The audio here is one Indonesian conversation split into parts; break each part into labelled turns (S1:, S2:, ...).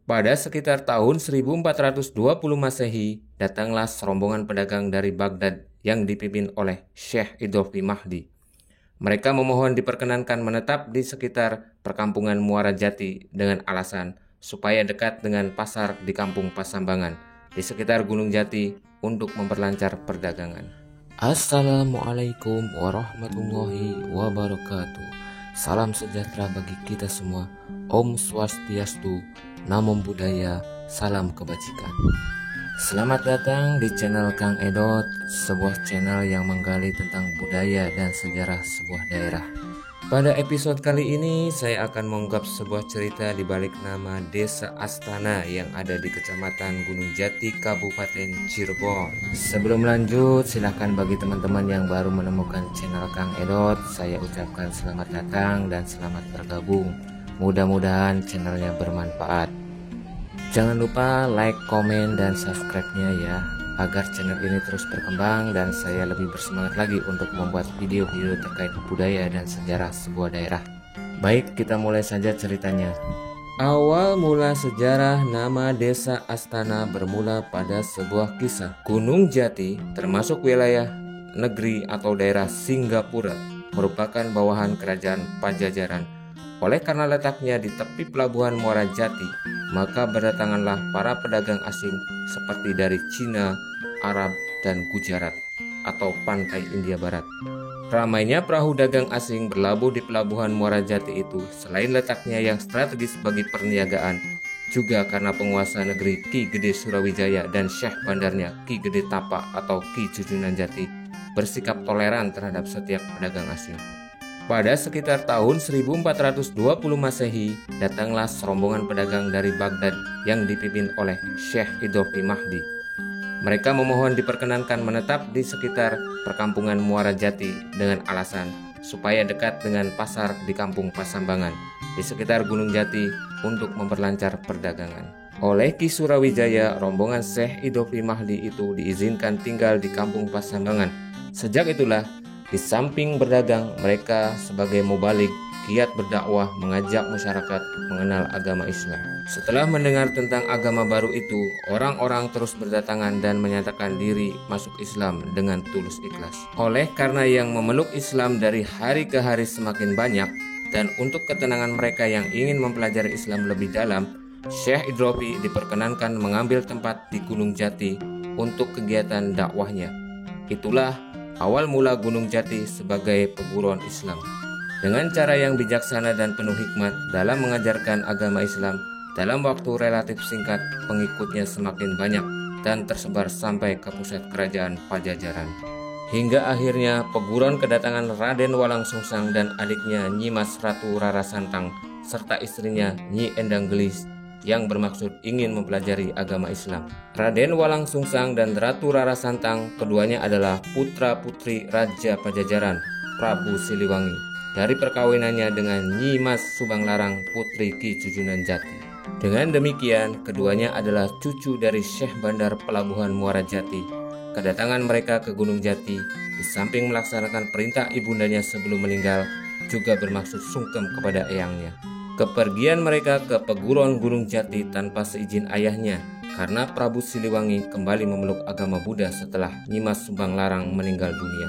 S1: Pada sekitar tahun 1420 Masehi, datanglah serombongan pedagang dari Baghdad yang dipimpin oleh Syekh Idrofi Mahdi. Mereka memohon diperkenankan menetap di sekitar perkampungan Muara Jati dengan alasan supaya dekat dengan pasar di Kampung Pasambangan di sekitar Gunung Jati untuk memperlancar perdagangan. Assalamualaikum warahmatullahi wabarakatuh. Salam sejahtera bagi kita semua. Om Swastiastu, Namo Buddhaya, salam kebajikan. Selamat datang di channel Kang Edot, sebuah channel yang menggali tentang budaya dan sejarah sebuah daerah. Pada episode kali ini saya akan mengungkap sebuah cerita di balik nama Desa Astana yang ada di Kecamatan Gunung Jati, Kabupaten Cirebon. Sebelum lanjut, silakan bagi teman-teman yang baru menemukan channel Kang Edot, saya ucapkan selamat datang dan selamat bergabung. Mudah-mudahan channelnya bermanfaat. Jangan lupa like, komen, dan subscribe-nya ya, agar channel ini terus berkembang dan saya lebih bersemangat lagi untuk membuat video-video terkait budaya dan sejarah sebuah daerah. Baik, kita mulai saja ceritanya. Awal mula sejarah nama Desa Astana bermula pada sebuah kisah. Gunung Jati termasuk wilayah negeri atau daerah Singgapura, merupakan bawahan kerajaan Pajajaran. Oleh karena letaknya di tepi pelabuhan Muara Jati, maka berdatanganlah para pedagang asing seperti dari Cina, Arab, dan Gujarat atau pantai India Barat. Ramainya perahu dagang asing berlabuh di pelabuhan Muara Jati itu selain letaknya yang strategis bagi perniagaan, juga karena penguasa negeri Ki Gede Surawijaya dan Syekh Bandarnya Ki Gede Tapa atau Ki Jujunan Jati bersikap toleran terhadap setiap pedagang asing. Pada sekitar tahun 1420 Masehi, datanglah serombongan pedagang dari Baghdad yang dipimpin oleh Syekh Idrofi Mahdi. Mereka memohon diperkenankan menetap di sekitar perkampungan Muara Jati dengan alasan supaya dekat dengan pasar di Kampung Pasambangan di sekitar Gunung Jati untuk memperlancar perdagangan. Oleh Ki Surawijaya, rombongan Syekh Idrofi Mahdi itu diizinkan tinggal di Kampung Pasambangan. Sejak itulah, di samping berdagang, mereka sebagai mubalik giat berdakwah mengajak masyarakat mengenal agama Islam. Setelah mendengar tentang agama baru itu, orang-orang terus berdatangan dan menyatakan diri masuk Islam dengan tulus ikhlas. Oleh karena yang memeluk Islam dari hari ke hari semakin banyak, dan untuk ketenangan mereka yang ingin mempelajari Islam lebih dalam, Syekh Idrofi diperkenankan mengambil tempat di Gunung Jati untuk kegiatan dakwahnya. Itulah awal mula Gunung Jati sebagai perguruan Islam. Dengan cara yang bijaksana dan penuh hikmat dalam mengajarkan agama Islam, dalam waktu relatif singkat pengikutnya semakin banyak dan tersebar sampai ke pusat kerajaan Pajajaran. Hingga akhirnya perguruan kedatangan Raden Walang Sungsang dan adiknya Nyi Mas Ratu Rara Santang serta istrinya Nyi Endang Gelis yang bermaksud ingin mempelajari agama Islam. Raden Walang Sungsang dan Ratu Rara Santang keduanya adalah putra-putri Raja Pajajaran, Prabu Siliwangi, dari perkawinannya dengan Nyi Mas Subanglarang, putri Ki Jujunan Jati. Dengan demikian, keduanya adalah cucu dari Syekh Bandar Pelabuhan Muara Jati. Kedatangan mereka ke Gunung Jati, di samping melaksanakan perintah ibundanya sebelum meninggal, juga bermaksud sungkem kepada eyangnya. Kepergian mereka ke perguruan Gunung Jati tanpa seizin ayahnya karena Prabu Siliwangi kembali memeluk agama Buddha setelah Nyi Mas Subanglarang meninggal dunia.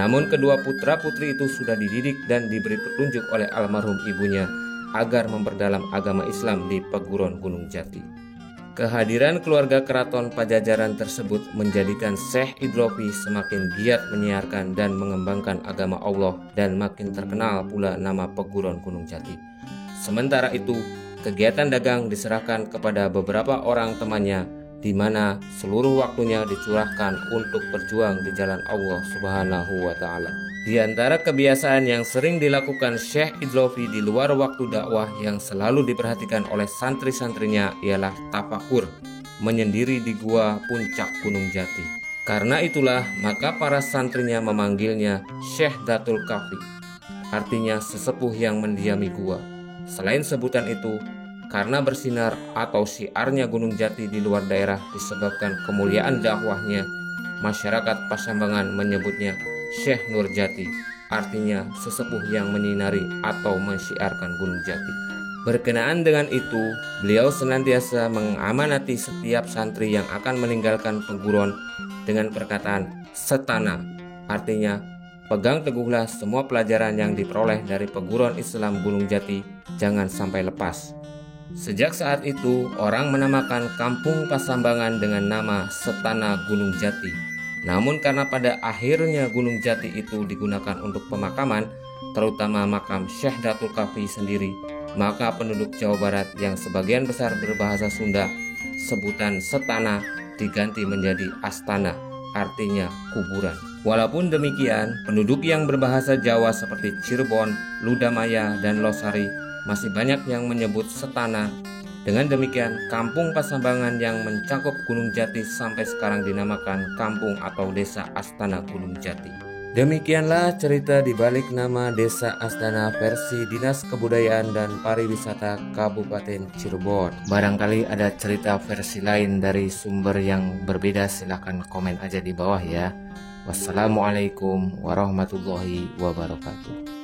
S1: Namun kedua putra-putri itu sudah dididik dan diberi petunjuk oleh almarhum ibunya agar memperdalam agama Islam di perguruan Gunung Jati. Kehadiran keluarga keraton Pajajaran tersebut menjadikan Syekh Idrofi semakin giat menyiarkan dan mengembangkan agama Allah dan makin terkenal pula nama perguruan Gunung Jati. Sementara itu, kegiatan dagang diserahkan kepada beberapa orang temannya, di mana seluruh waktunya dicurahkan untuk berjuang di jalan Allah Subhanahu wa Ta'ala. Di antara kebiasaan yang sering dilakukan Syekh Idrofi di luar waktu dakwah yang selalu diperhatikan oleh santri-santrinya ialah tafakur, menyendiri di gua puncak Gunung Jati. Karena itulah, maka para santrinya memanggilnya Syekh Datul Kafi, artinya sesepuh yang mendiami gua. Selain sebutan itu, karena bersinar atau syiarnya Gunung Jati di luar daerah disebabkan kemuliaan dakwahnya, masyarakat Pasambangan menyebutnya Syekh Nur Jati, artinya sesepuh yang menyinari atau mensyiarkan Gunung Jati. Berkenaan dengan itu, beliau senantiasa mengamanati setiap santri yang akan meninggalkan perguruan dengan perkataan setana, artinya pegang teguhlah semua pelajaran yang diperoleh dari perguruan Islam Gunung Jati, jangan sampai lepas. Sejak saat itu, orang menamakan kampung Pasambangan dengan nama Setana Gunung Jati. Namun karena pada akhirnya Gunung Jati itu digunakan untuk pemakaman, terutama makam Syekh Datul Kahfi sendiri, maka penduduk Jawa Barat yang sebagian besar berbahasa Sunda, sebutan Setana diganti menjadi Astana, artinya kuburan. Walaupun demikian, penduduk yang berbahasa Jawa seperti Cirebon, Ludamaya, dan Losari masih banyak yang menyebut Setana. Dengan demikian, kampung Pasambangan yang mencakup Gunung Jati sampai sekarang dinamakan kampung atau desa Astana Gunung Jati. Demikianlah cerita di balik nama Desa Astana versi Dinas Kebudayaan dan Pariwisata Kabupaten Cirebon. Barangkali ada cerita versi lain dari sumber yang berbeda, silahkan komen aja di bawah ya. Wassalamualaikum warahmatullahi wabarakatuh.